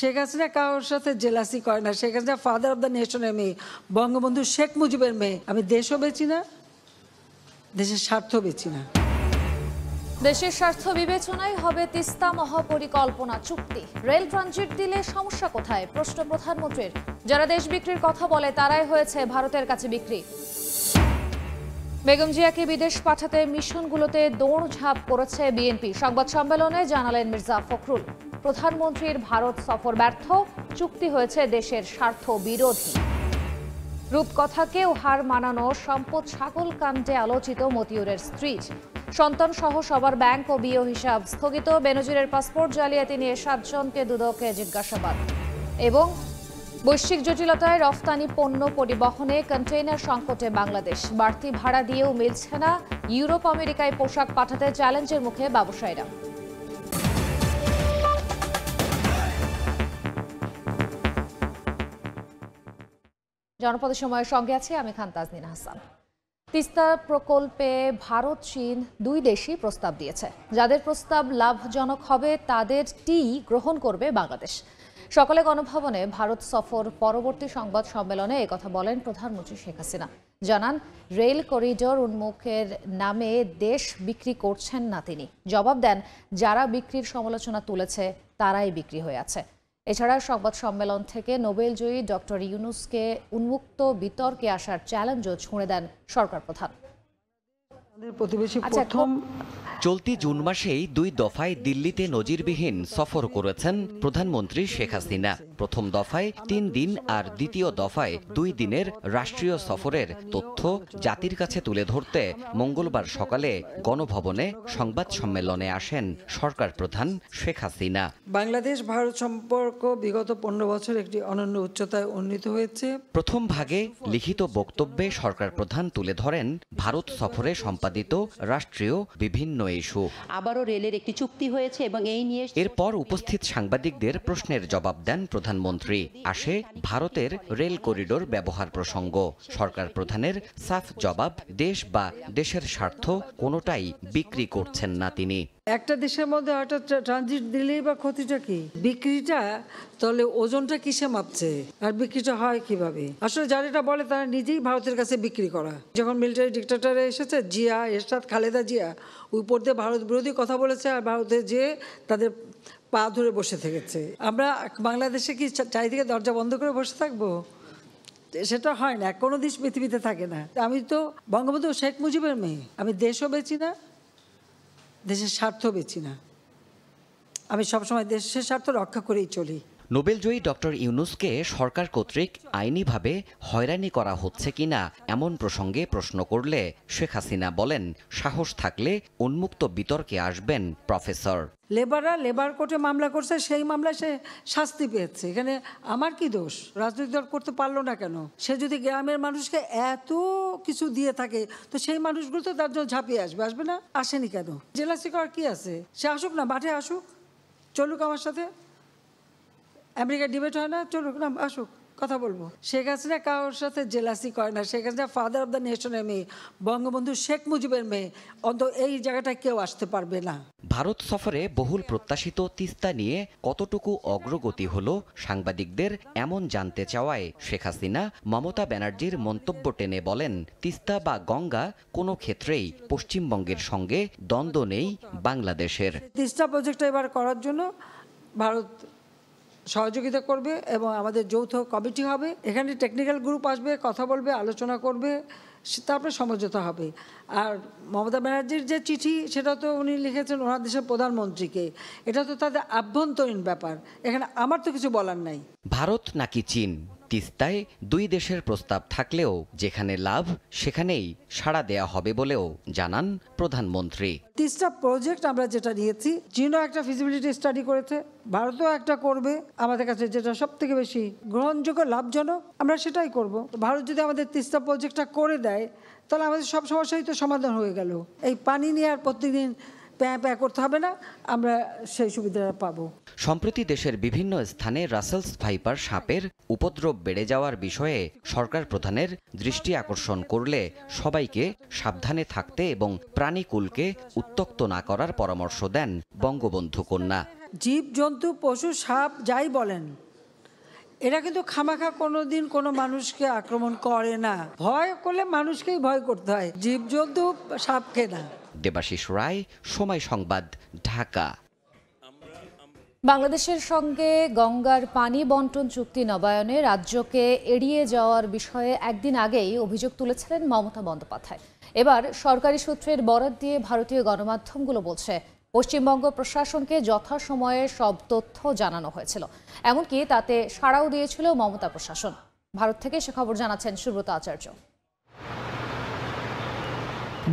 শেখ হাসিনা কারোর সাথে জেলাসি করে না। Sheikh Hasina father of the নেশনের মেয়ে, বঙ্গবন্ধু শেখ মুজিবের মেয়ে। আমি দেশও বেচি না, দেশের স্বার্থ বেচি না। দেশের স্বার্থ বিবেচনায় হবে তিস্তা মহাপরিকল্পনা চুক্তি। রেল ট্রানজিট দিলে সমস্যা কোথায়, প্রশ্ন প্রধানমন্ত্রীর। যারা দেশ বিক্রির কথা বলে তারাই হয়েছে ভারতের কাছে বিক্রি। বেগম জিয়াকে বিদেশ পাঠাতে মিশনগুলোতে দৌড়ঝাঁপ করেছে বিএনপি। সংবাদ সম্মেলনে জানালেন মির্জা ফখরুল, প্রধানমন্ত্রীর ভারত সফর ব্যর্থ, চুক্তি হয়েছে দেশের স্বার্থ বিরোধী। রূপকথাকেও হার মানানো সম্পদ ছাগল কাণ্ডে আলোচিত মতিউরের স্ত্রীর। সন্তান সহ সবার ব্যাংক ও বিও হিসাব স্থগিত। বেনজিরের পাসপোর্ট জালিয়াতি নিয়ে 7 জনকে দুদকে জিজ্ঞাসাবাদ। এবং বৈশ্বিক জটিলতায় রফতানি পণ্য পরিবহনে কন্টেইনার সংকটে বাংলাদেশ। বাড়তি ভাড়া দিয়েও মিলছে না। ইউরোপ আমেরিকায় পোশাক পাঠাতে চ্যালেঞ্জের মুখে ব্যবসায়ীরা। জনপদের সময়ের সঙ্গে আছে আমি খান তাজনীন হাসান। তিস্তা প্রকল্পে ভারত চীন দুই দেশই প্রস্তাব দিয়েছে। যাদের প্রস্তাব লাভজনক হবে তাদেরটি গ্রহণ করবে বাংলাদেশ। সকালে গণভবনে ভারত সফর পরবর্তী সংবাদ সম্মেলনে একথা বলেন প্রধানমন্ত্রী শেখ হাসিনা। জানান, রেল করিডোর উন্মুখের নামে দেশ বিক্রি করছেন না তিনি। জবাব দেন, যারা বিক্রির সমালোচনা তুলেছে তারাই বিক্রি হয়ে আছে। এছাড়া সংবাদ সম্মেলন থেকে নোবেলজয়ী ডক্টর ইউনূসকে উন্মুক্ত বিতর্কে আসার চ্যালেঞ্জও ছুঁড়ে দেন সরকার প্রধান। চলতি জুন মাসেই 2 দফায় দিল্লিতে নজিরবিহীন সফর করেছেন প্রধানমন্ত্রী শেখ হাসিনা। প্রথম দফায় 3 দিন আর দ্বিতীয় দফায় 2 দিনের রাষ্ট্রীয় সফরের তথ্য জাতির কাছে তুলে ধরতে মঙ্গলবার সকালে গণভবনে সংবাদ সম্মেলনে আসেন সরকার প্রধান শেখ হাসিনা। বাংলাদেশ ভারত সম্পর্ক বিগত 15 বছর একটি অনন্য উচ্চতায় উন্নীত হয়েছে। প্রথম ভাগে লিখিত বক্তব্যে সরকার প্রধান তুলে ধরেন ভারত সফরে সম্পাদিত রাষ্ট্রীয় বিভিন্ন ইস্যু। আবারও রেলের একটি চুক্তি হয়েছে এবং এই নিয়ে এরপর উপস্থিত সাংবাদিকদের প্রশ্নের জবাব দেন প্রধানমন্ত্রী। আসে ভারতের রেল করিডোর ব্যবহার প্রসঙ্গ। সরকার প্রধানের সাফ জবাব, দেশ বা দেশের স্বার্থ কোনোটাই বিক্রি করছেন না তিনি। একটা দেশের মধ্যে হঠাৎ ট্রানজিট দিলেই বা ক্ষতিটা কি? বিক্রিটা তাহলে ওজনটা কিসে মাপছে আর বিক্রিটা হয় কিভাবে? আসলে যারা এটা বলে তারা নিজেই ভারতের কাছে বিক্রি করা। যখন মিলিটারি ডিক্টেটর এসেছে, জিয়া, এরশাদ, খালেদা জিয়া উপর দিয়ে ভারত বিরোধী কথা বলেছে আর ভারতে যেয়ে তাদের পা ধরে বসে থেকেছে। আমরা বাংলাদেশে কি চারিদিকে দরজা বন্ধ করে বসে থাকবো? সেটা হয় না, কোনো দেশ পৃথিবীতে থাকে না। আমি তো বঙ্গবন্ধু শেখ মুজিবের মেয়ে। আমি দেশও বেচি না, দেশের স্বার্থ বেচি না। আমি সবসময় দেশের স্বার্থ রক্ষা করেই চলি। নোবেলজয়ী ডক্টর ইউনূসকে সরকার কর্তৃক আইনিভাবে হয়রানি করা হচ্ছে কিনা এমন প্রসঙ্গে প্রশ্ন করলে শেখ হাসিনা বলেন, সাহস থাকলে উন্মুক্ত বিতর্কে আসবেন প্রফেসর। লেবাররা লেবার কোর্টে মামলা করছে, সেই মামলায় সে শাস্তি পেয়েছে। এখানে আমার কি দোষ? রাজনৈতিক দল করতে পারলো না কেন? সে যদি গ্রামের মানুষকে এত কিছু দিয়ে থাকে তো সেই মানুষগুলো তো তার জন্য ঝাঁপিয়ে আসবে না? আসেনি কেন? জেলাসি করার কি আছে? সে আসুক না, মাঠে আসুক, চলুক আমার সাথে। আমেরিকার ডিবেট হয় না, চলুক না, আসুক, কথা বলবো। শেখ হাসিনা কারোর সাথে জেলাসি করে না। Sheikh Hasina father of the নেশনের মেয়ে, বঙ্গবন্ধু শেখ মুজিবের মেয়ে। অন্তত এই জায়গাটায় কেউ আসতে পারবে না। ভারত সফরে বহুল প্রত্যাশিত তিস্তা নিয়ে কতটুকু অগ্রগতি হলো সাংবাদিকদের এমন জানতে চাওয়ায় শেখ হাসিনা মমতা ব্যানার্জির মন্তব্য টেনে বলেন, তিস্তা বা গঙ্গা কোনো ক্ষেত্রেই পশ্চিমবঙ্গের সঙ্গে দ্বন্দ্ব নেই বাংলাদেশের। তিস্তা প্রজেক্টটা এবার করার জন্য ভারত সহযোগিতা করবে এবং আমাদের যৌথ কমিটি হবে। এখানে টেকনিক্যাল গ্রুপ আসবে, কথা বলবে, আলোচনা করবে, তারপরে সমঝোতা হবে। আর মমতা ব্যানার্জির যে চিঠি, সেটা তো উনি লিখেছেন ওনার দেশের প্রধানমন্ত্রীকে। এটা তো তাদের আভ্যন্তরীণ ব্যাপার, এখানে আমার তো কিছু বলার নাই। ভারত নাকি চীন, তিস্তায় 2 দেশের প্রস্তাব থাকলেও যেখানে লাভ সেখানেই সাড়া দেয়া হবে বলেও জানান প্রধানমন্ত্রী। তিস্তা প্রজেক্ট আমরা যেটা নিয়েছি, চীনও একটা ফিজিবিলিটি স্টাডি করেছে, ভারতও একটা করবে। আমাদের কাছে যেটা সব থেকে বেশি গ্রহণযোগ্য, লাভজনক, আমরা সেটাই করব। ভারত যদি আমাদের তিস্তা প্রজেক্টটা করে দেয় তাহলে আমাদের সব সমস্যাই তো সমাধান হয়ে গেল। এই পানি নিয়ে আর প্রত্যেকদিন প্যাঁ করতে হবে না, আমরা সেই সুবিধাটা পাবো। সম্প্রতি দেশের বিভিন্ন স্থানে রাসেলস ভাইপার সাপের উপদ্রব বেড়ে যাওয়ার বিষয়ে সরকার প্রধানের দৃষ্টি আকর্ষণ করলে সবাইকে সাবধানে থাকতে এবং প্রাণীকুলকে উত্ত্যক্ত না করার পরামর্শ দেন বঙ্গবন্ধু কন্যা। জীব জন্তু পশু সাপ যাই বলেন, এরা কিন্তু খামাখা কোনোদিন কোনো মানুষকে আক্রমণ করে না। ভয় করলে মানুষকেই ভয় করতে হয়, জীব জন্তু সাপকে না। দেবাশিস রায়, সময় সংবাদ, ঢাকা। বাংলাদেশের সঙ্গে গঙ্গার পানি বন্টন চুক্তি নবায়নে রাজ্যকে এড়িয়ে যাওয়ার বিষয়ে একদিন আগেই অভিযোগ তুলেছিলেন মমতা বন্দ্যোপাধ্যায়। এবার সরকারি সূত্রের বরাত দিয়ে ভারতীয় গণমাধ্যমগুলো বলছে, পশ্চিমবঙ্গ প্রশাসনকে যথাসময়ে সব তথ্য জানানো হয়েছিল, এমনকি তাতে সাড়াও দিয়েছিল মমতা প্রশাসন। ভারত থেকে সে খবর জানাচ্ছেন সুব্রত আচার্য।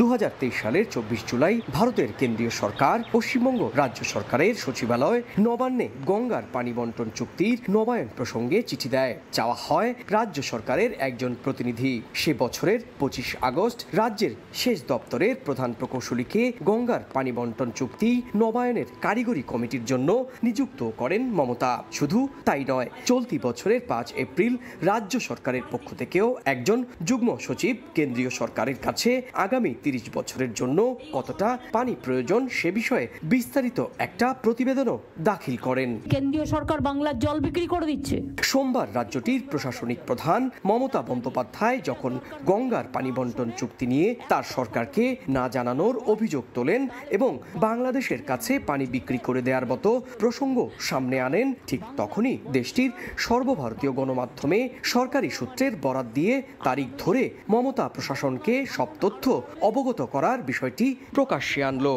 2023 সালের 24 জুলাই ভারতের কেন্দ্রীয় সরকার পশ্চিমবঙ্গ রাজ্য সরকারের সচিবালয় নবান্নে গঙ্গার পানি বন্টন চুক্তির নবায়ন প্রসঙ্গে চিঠি দেয়। চাওয়া হয় রাজ্য সরকারের একজন প্রতিনিধি। সে বছরের 25 আগস্ট রাজ্যের সেচ দপ্তরের প্রধান প্রকৌশলীকে গঙ্গার পানি বন্টন চুক্তি নবায়নের কারিগরি কমিটির জন্য নিযুক্ত করেন মমতা। শুধু তাই নয়, চলতি বছরের 5 এপ্রিল রাজ্য সরকারের পক্ষ থেকেও একজন যুগ্ম সচিব কেন্দ্রীয় সরকারের কাছে আগামী 30 বছরের জন্য কতটা পানি প্রয়োজন সে বিষয়ে বিস্তারিত একটা প্রতিবেদনও দাখিল করেন। কেন্দ্রীয় সরকার বাংলার জল বিক্রি করে দিচ্ছে। সোমবার রাজ্যটির প্রশাসনিক প্রধান মমতা বন্দ্যোপাধ্যায় যখন গঙ্গার পানি বন্টন চুক্তি নিয়ে তার সরকারকে না জানানোর অভিযোগ তোলেন এবং বাংলাদেশের কাছে পানি বিক্রি করে দেওয়ার মতো প্রসঙ্গ সামনে আনেন, ঠিক তখনই দেশটির সর্বভারতীয় গণমাধ্যমে সরকারি সূত্রের বরাত দিয়ে তারিখ ধরে মমতা প্রশাসনকে সব তথ্য অবগত করার বিষয়টি প্রকাশ্যে আনলো।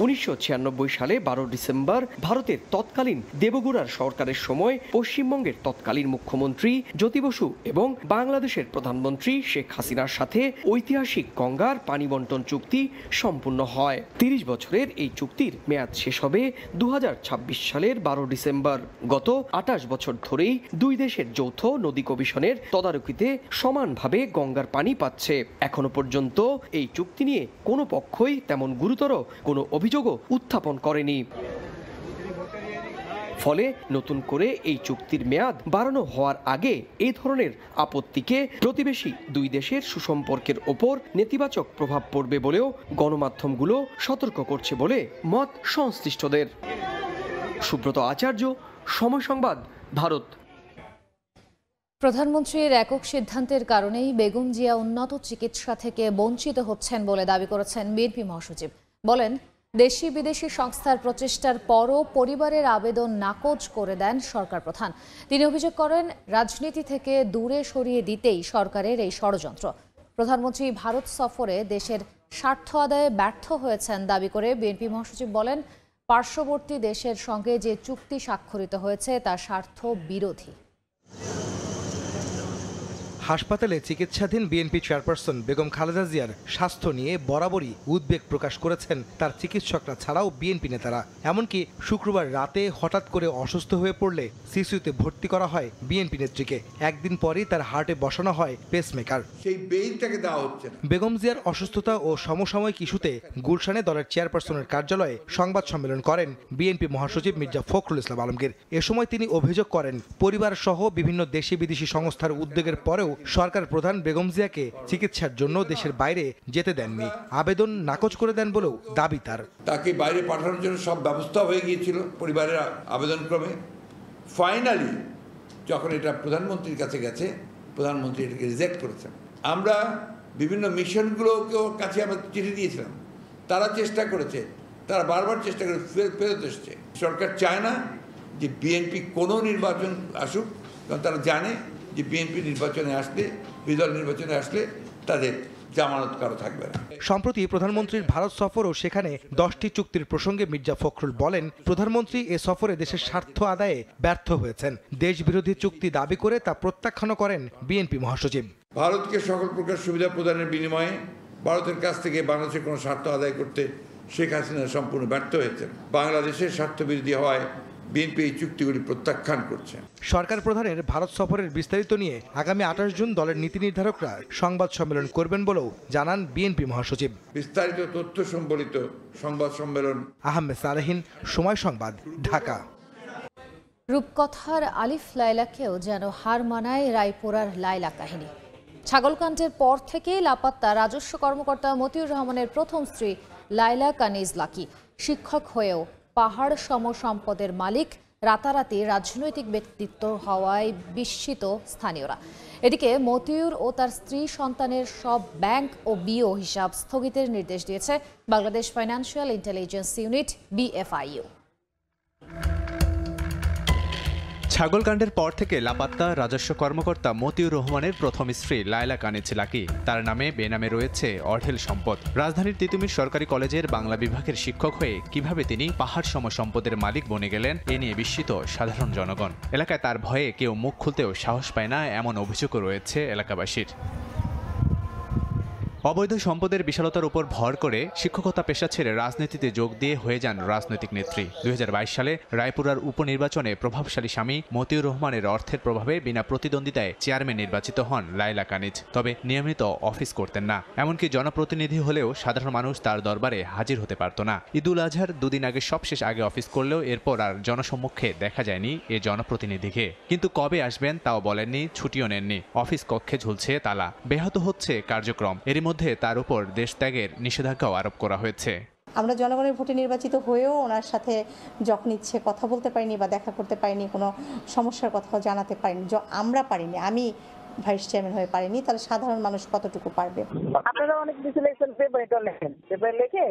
1996 সালে 12 ডিসেম্বর ভারতের তৎকালীন দেবগুড়ার সরকারের সময় পশ্চিমবঙ্গের তৎকালীন মুখ্যমন্ত্রী জ্যোতি বসু এবং বাংলাদেশের প্রধানমন্ত্রী শেখ হাসিনার সাথে ঐতিহাসিক গঙ্গার পানি বন্টন চুক্তি সম্পূর্ণ হয়। 30 বছরের এই চুক্তির মেয়াদ শেষ হবে 2026 সালের 12 ডিসেম্বর। গত 28 বছর ধরেই দুই দেশের যৌথ নদী কমিশনের তদারকিতে সমানভাবে গঙ্গার পানি পাচ্ছে। এখনো পর্যন্ত এই চুক্তি নিয়ে কোনো পক্ষই তেমন গুরুতর কোনো অভিযোগও উত্থাপন করেনি। ফলে নতুন করে এই চুক্তির মেয়াদ বাড়ানো হওয়ার আগে এই ধরনের আপত্তিকে প্রতিবেশী দুই দেশের সুসম্পর্কের ওপর নেতিবাচক প্রভাব পড়বে বলেও গণমাধ্যমগুলো সতর্ক করছে বলে মত সংশ্লিষ্টদের। সুব্রত আচার্য, সময় সংবাদ, ভারত। প্রধানমন্ত্রীর একক সিদ্ধান্তের কারণেই বেগম জিয়া উন্নত চিকিৎসা থেকে বঞ্চিত হচ্ছেন বলে দাবি করেছেন বিএনপি মহাসচিব। বলেন, দেশি বিদেশি সংস্থার প্রচেষ্টার পরও পরিবারের আবেদন নাকচ করে দেন সরকার প্রধান। তিনি অভিযোগ করেন, রাজনীতি থেকে দূরে সরিয়ে দিতেই সরকারের এই ষড়যন্ত্র। প্রধানমন্ত্রী ভারত সফরে দেশের স্বার্থ আদায়ে ব্যর্থ হয়েছেন দাবি করে বিএনপি মহাসচিব বলেন, পার্শ্ববর্তী দেশের সঙ্গে যে চুক্তি স্বাক্ষরিত হয়েছে তা স্বার্থ বিরোধী। হাসপাতালে চিকিৎসাধীন বিএনপি চেয়ারপারসন বেগম খালেদা জিয়ার স্বাস্থ্য নিয়ে বরাবরই উদ্বেগ প্রকাশ করেছেন তার চিকিৎসকরা ছাড়াও বিএনপি নেতারা। এমনকি শুক্রবার রাতে হঠাৎ করে অসুস্থ হয়ে পড়লে সিসিইউতে ভর্তি করা হয় বিএনপি নেত্রীকে। একদিন পরেই তার হার্টে বসানো হয় পেসমেকার। সেই বেইলটাকে দেওয়া হচ্ছে না। বেগম জিয়ার অসুস্থতা ও সমসাময়িক ইস্যুতে গুলশানে দলের চেয়ারপারসনের কার্যালয়ে সংবাদ সম্মেলন করেন বিএনপি মহাসচিব মির্জা ফখরুল ইসলাম আলমগীর। এ সময় তিনি অভিযোগ করেন, পরিবার সহ বিভিন্ন দেশি বিদেশি সংস্থার উদ্যোগের পরেও সরকার প্রধান বেগম জিয়াকে চিকিৎসার জন্য দেশের বাইরে যেতে দেননি, আবেদন নাকচ করে দেন বলেও দাবি তার। তাকে বাইরে পাঠানোর জন্য সব ব্যবস্থা হয়ে গিয়েছিল পরিবারের আবেদন ক্রমে। ফাইনালি যখন এটা প্রধানমন্ত্রীর কাছে গেছে, প্রধানমন্ত্রী এটাকে রিজেক্ট করেছেন। আমরা বিভিন্ন মিশনগুলোকেও কাছে আমরা চিঠি দিয়েছিলাম, তারা চেষ্টা করেছে, তারা বারবার চেষ্টা করে ফেরত এসছে। সরকার চায় না যে বিএনপি কোনো নির্বাচন আসুক, কারণ তারা জানে যে বিএনপি নির্বাচনে আসলে, বিদল নির্বাচনে আসলে তাদের জামানত কারো থাকবে না। সম্প্রতি প্রধানমন্ত্রীর ভারত সফর ও সেখানে 10টি চুক্তির প্রসঙ্গে মির্জা ফখরুল বলেন, প্রধানমন্ত্রী এ সফরে দেশের স্বার্থ আদায়ে ব্যর্থ হয়েছেন। দেশ বিরোধী চুক্তি দাবি করে তা প্রত্যাখ্যান করেন বিএনপি মহাসচিব। ভারতকে সকল প্রকার সুবিধা প্রদানের বিনিময়ে ভারতের কাছ থেকে বাংলাদেশের কোনো স্বার্থ আদায় করতে শেখ হাসিনা সম্পূর্ণ ব্যর্থ হয়েছেন। বাংলাদেশের স্বার্থ বিরোধী হওয়ায় বিএনপি এই চুক্তিগুলি প্রত্যাখ্যান করছে। সরকার প্রধানের ভারত সফরের বিস্তারিত নিয়ে আগামী 28 জুন দলের নীতি নির্ধারকরা সংবাদ সম্মেলন করবেন বলেও জানান বিএনপি মহাসচিব। বিস্তারিত তথ্য সম্বলিত সংবাদ সম্মেলন। আহমেদ সালেহিন, সময় সংবাদ, ঢাকা। রূপকথার আলিফ লায়লাকেও যেন হার মানায় রায়পুরার লায়লা কাহিনী। ছাগলকাণ্ডের পর থেকেই লাপাত্তা রাজস্ব কর্মকর্তা মতিউর রহমানের প্রথম স্ত্রী লায়লা কানিজ লাকি। শিক্ষক হয়েও পাহাড় সম সম্পদের মালিক রাতারাতি রাজনৈতিক ব্যক্তিত্ব হওয়ায় বিস্মিত স্থানীয়রা। এদিকে মতিউর ও তার স্ত্রী সন্তানের সব ব্যাংক ও বিও হিসাব স্থগিতের নির্দেশ দিয়েছে Bangladesh financial intelligence unit BFIU। ছাগলকাণ্ডের পর থেকে লাপাত্তা রাজস্ব কর্মকর্তা মতিউর রহমানের প্রথম স্ত্রী লায়লা কানিজ লাকি। তার নামে বেনামে রয়েছে অঢেল সম্পদ। রাজধানীর তিতুমির সরকারি কলেজের বাংলা বিভাগের শিক্ষক হয়ে কিভাবে তিনি পাহাড় সম সম্পদের মালিক বনে গেলেন, এ নিয়ে বিস্মিত সাধারণ জনগণ। এলাকায় তার ভয়ে কেউ মুখ খুলতেও সাহস পায় না, এমন অভিযোগও রয়েছে এলাকাবাসীর। অবৈধ সম্পদের বিশালতার উপর ভর করে শিক্ষকতা পেশা ছেড়ে রাজনীতিতে যোগ দিয়ে হয়ে যান রাজনৈতিক নেত্রী। 2022 সালে রায়পুরার উপনির্বাচনে প্রভাবশালী স্বামী মতিউর রহমানের অর্থের প্রভাবে বিনা প্রতিদ্বন্দ্বিতায় চেয়ারম্যান নির্বাচিত হন লায়লা কানিজ। তবে নিয়মিত অফিস করতেন না, এমনকি জনপ্রতিনিধি হলেও সাধারণ মানুষ তার দরবারে হাজির হতে পারত না। ঈদুল আজহার দুদিন আগে সবশেষ আগে অফিস করলেও এরপর আর জনসম্মুখে দেখা যায়নি এ জনপ্রতিনিধিকে। কিন্তু কবে আসবেন তাও বলেননি, ছুটিও নেননি। অফিস কক্ষে ঝুলছে তালা, ব্যাহত হচ্ছে কার্যক্রম। এরই মধ্যে তার উপর দেশ ত্যাগের নিষেধাজ্ঞাও আরোপ করা হয়েছে। আমরা জনগণের ভোটে নির্বাচিত হয়েও ওনার সাথে যখন ইচ্ছে কথা বলতে পারিনি বা দেখা করতে পারিনি, কোনো সমস্যার কথাও জানাতে পারিনি। আমরা পারিনি, আমি ভাইস চেয়ারম্যান হয়ে পারিনি, তাহলে সাধারণ মানুষ কতটুকু পারবে? আপনারা অনেক কিছু লেখেন, পেপার লেখেন, পেপার লিখে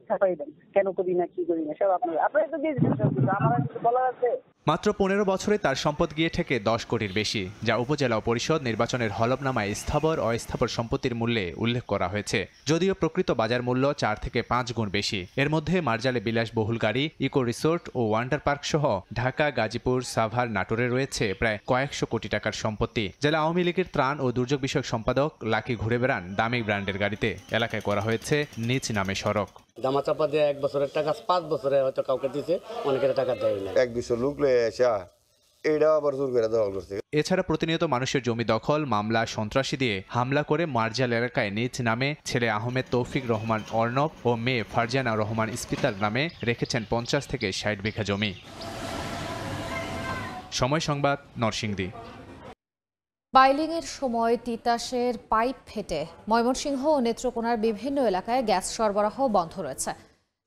ছাপাই দেন, কেন করি না কি করি না সব আপনারা তো দিয়ে দিচ্ছেন। আমার কিছু বলার আছে? মাত্র 15 বছরে তার সম্পদ গিয়ে ঠেকে 10 কোটির বেশি, যা উপজেলা ও পরিষদ নির্বাচনের হলফনামায় স্থাবর অস্থাবর সম্পত্তির মূল্যে উল্লেখ করা হয়েছে। যদিও প্রকৃত বাজার মূল্য 4 থেকে 5 গুণ বেশি। এর মধ্যে মার্জালে বিলাসবহুল গাড়ি, ইকো রিসোর্ট ও ওয়ান্ডার পার্ক সহ ঢাকা, গাজীপুর, সাভার, নাটোরে রয়েছে প্রায় কয়েকশো কোটি টাকার সম্পত্তি। জেলা আওয়ামী লীগের ত্রাণ ও দুর্যোগ বিষয়ক সম্পাদক লাকি ঘুরে বেড়ান দামি ব্র্যান্ডের গাড়িতে। এলাকায় করা হয়েছে নিজ নামে সড়ক। জামা চাপা দিয়ে 1 বছরের টাকা 5 বছরে হয়তো কাউকে দিতে, অনেকের টাকা দেয় না। 1-200 লোক লয়ে আসা এইটা আবার জোর করে দেওয়া করছে। এছাড়া প্রতিনিয়ত মানুষের জমি দখল, মামলা, সন্ত্রাসী দিয়ে হামলা করে মার্জাল এলাকায় নিজ নামে ছেলে আহমেদ তৌফিক রহমান অর্ণব ও মেয়ে ফারজানা রহমান ইস্পিতার নামে রেখেছেন 50 থেকে 60 বিঘা জমি। সময় সংবাদ, নরসিংদী। বাইলিংয়ের সময় তিতাসের পাইপ ফেটে ময়মনসিংহ ও নেত্রকোনার বিভিন্ন এলাকায় গ্যাস সরবরাহ বন্ধ রয়েছে।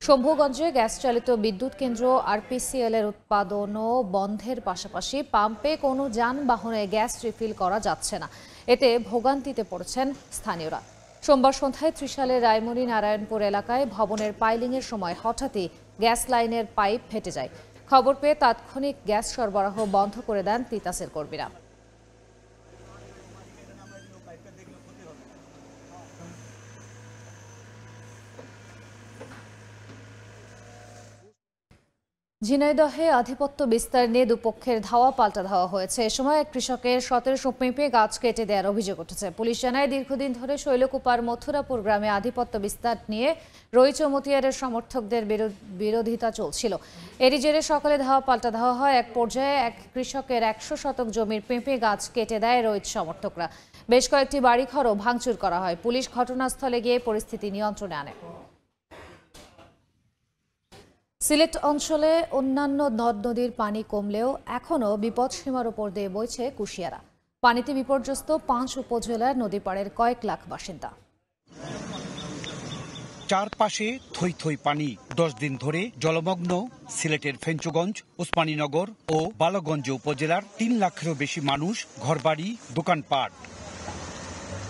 শম্ভুগঞ্জে গ্যাস চালিত বিদ্যুৎ কেন্দ্র RPCL এর উৎপাদনও বন্ধের পাশাপাশি পাম্পে কোনো যানবাহনে গ্যাস রিফিল করা যাচ্ছে না। এতে ভোগান্তিতে পড়েছেন স্থানীয়রা। সোমবার সন্ধ্যায় ত্রিশালের রায়মণি নারায়ণপুর এলাকায় ভবনের পাইলিংয়ের সময় হঠাৎই গ্যাস লাইনের পাইপ ফেটে যায়। খবর পেয়ে তাৎক্ষণিক গ্যাস সরবরাহ বন্ধ করে দেন তিতাসের কর্মীরা। ঝিনাইদহে আধিপত্য বিস্তার নিয়ে দুপক্ষের ধাওয়া পাল্টা ধাওয়া হয়েছে। এ সময় এক কৃষকের 1700 পেঁপে গাছ কেটে দেওয়ার অভিযোগ উঠেছে। পুলিশ জানায়, দীর্ঘদিন ধরে শৈলকুপার মথুরাপুর গ্রামে আধিপত্য বিস্তার নিয়ে রইচ মতিয়ারের সমর্থকদের বিরোধিতা চলছিল। এরই জেরে সকালে ধাওয়া পাল্টা ধাওয়া হয়। এক পর্যায়ে এক কৃষকের 100 শতক জমির পেঁপে গাছ কেটে দেয় রইচ সমর্থকরা। বেশ কয়েকটি বাড়িঘরও ভাঙচুর করা হয়। পুলিশ ঘটনাস্থলে গিয়ে পরিস্থিতি নিয়ন্ত্রণে আনে। সিলেট অঞ্চলে অন্যান্য নদ নদীর পানি কমলেও এখনও বিপদসীমার উপর দিয়ে বইছে কুশিয়ারা। পানিতে বিপর্যস্ত 5 উপজেলার নদীপাড়ের কয়েক লাখ বাসিন্দা। চারপাশে থই থই পানি। 10 দিন ধরে জলমগ্ন সিলেটের ফেঞ্চুগঞ্জ, ওসমানীনগর ও বালগঞ্জ উপজেলার 3 লাখেরও বেশি মানুষ, ঘরবাড়ি, দোকানপাট।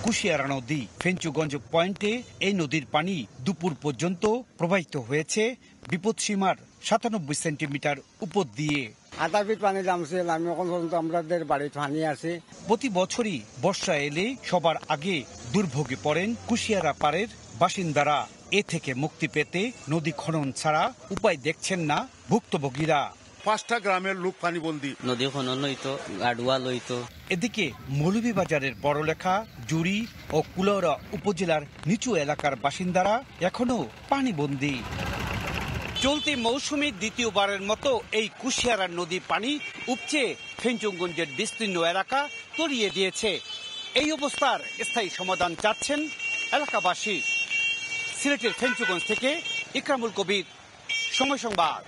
কুশিয়ারা নদী ফেঞ্চুগঞ্জ পয়েন্টে এই নদীর পানি দুপুর পর্যন্ত প্রবাহিত হয়েছে বিপদসীমার 97 সেন্টিমিটার উপর দিয়ে। আধা ফিট পানি নামছে, আমি এখন পর্যন্ত আমাদের বাড়িতে পানি আছে। প্রতি বছরই বর্ষা এলে সবার আগে দুর্ভোগে পড়েন কুশিয়ারা পাড়ের বাসিন্দারা। এ থেকে মুক্তি পেতে নদী খনন ছাড়া উপায় দেখছেন না ভুক্তভোগীরা। 5টা গ্রামের লোক পানিবন্দী, নদী খনন হইতো, গাডুয়া লইতো। এদিকে মৌলভীবাজারের বড়লেখা, জুড়ি ও কুলাউড়া উপজেলার নিচু এলাকার বাসিন্দারা এখনো পানিবন্দী। চলতি মৌসুমে দ্বিতীয়বারের মতো এই কুশিয়ারা নদীর পানি উপচে ফেঞ্চুগঞ্জের বিস্তীর্ণ এলাকা তলিয়ে দিয়েছে। এই অবস্থার স্থায়ী সমাধান চাচ্ছেন এলাকাবাসী। সিলেটের ফেঞ্চুগঞ্জ থেকে ইকরামুল কবির, সময় সংবাদ।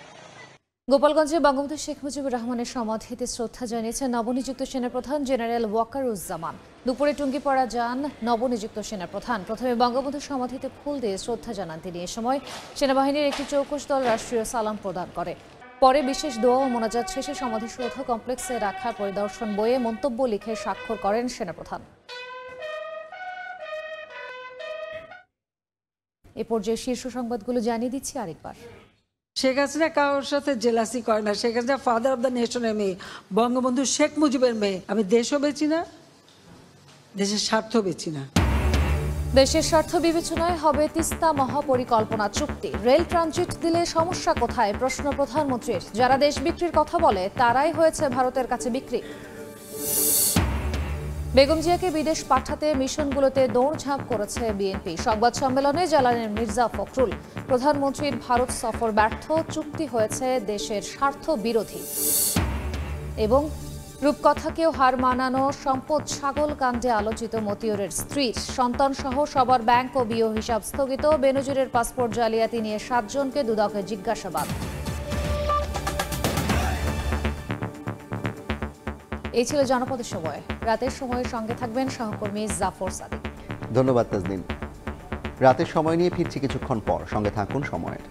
গোপালগঞ্জে বঙ্গবন্ধু শেখ মুজিবুর রহমানের সমাধিতে শ্রদ্ধা জানিয়েছেন নবনিযুক্ত সেনাপ্রধান জেনারেল ওয়াকারুজ্জামান। দুপুরে টুঙ্গিপাড়া যান নবনিযুক্ত সেনাপ্রধান। প্রথমে বঙ্গবন্ধুর সমাধিতে ফুল দিয়ে শ্রদ্ধা জানান তিনি। এ সময় সেনাবাহিনীর একটি চৌকস দল রাষ্ট্রীয় সালাম প্রদান করে। পরে বিশেষ দোয়া ও মোনাজাত শেষে সমাধিসৌধ কমপ্লেক্সে রাখা পরিদর্শন বইয়ে মন্তব্য লিখে স্বাক্ষর করেন সেনাপ্রধান। এ পর্যায়ে শীর্ষ সংবাদগুলো জানিয়ে দিচ্ছি আরেকবার। শেখ হাসিনা কারোর সাথে জেলাসি করে না। Sheikh Hasina father of the নেশনের মেয়ে, বঙ্গবন্ধু শেখ মুজিবের মেয়ে। আমি দেশও বেচি না, দেশের স্বার্থ বেচি না। দেশের স্বার্থ বিবেচনায় হবে তিস্তা মহাপরিকল্পনা চুক্তি। রেল ট্রানজিট দিলে সমস্যা কোথায়, প্রশ্ন প্রধানমন্ত্রীর। যারা দেশ বিক্রির কথা বলে তারাই হয়েছে ভারতের কাছে বিক্রি। বেগম জিয়াকে বিদেশ পাঠাতে মিশনগুলোতে দৌড়ঝাঁপ করেছে বিএনপি। সংবাদ সম্মেলনে জানালেন মির্জা ফখরুল, প্রধানমন্ত্রীর ভারত সফর ব্যর্থ, চুক্তি হয়েছে দেশের স্বার্থ বিরোধী। এবং রূপকথাকেও হার মানানো সম্পদ ছাগল কাণ্ডে আলোচিত মতিউরের স্ত্রীর। সন্তান সহ সবার ব্যাংক ও বিও হিসাব স্থগিত। বেনজিরের পাসপোর্ট জালিয়াতি নিয়ে 7 জনকে দুদকে জিজ্ঞাসাবাদ। এই ছিল জনপদের সময়। রাতের সময়ের সঙ্গে থাকবেন সহকর্মী জাফর সাদিক। ধন্যবাদ তাজনীন। রাতের সময় নিয়ে ফিরছি কিছুক্ষণ পর, সঙ্গে থাকুন সময়ের।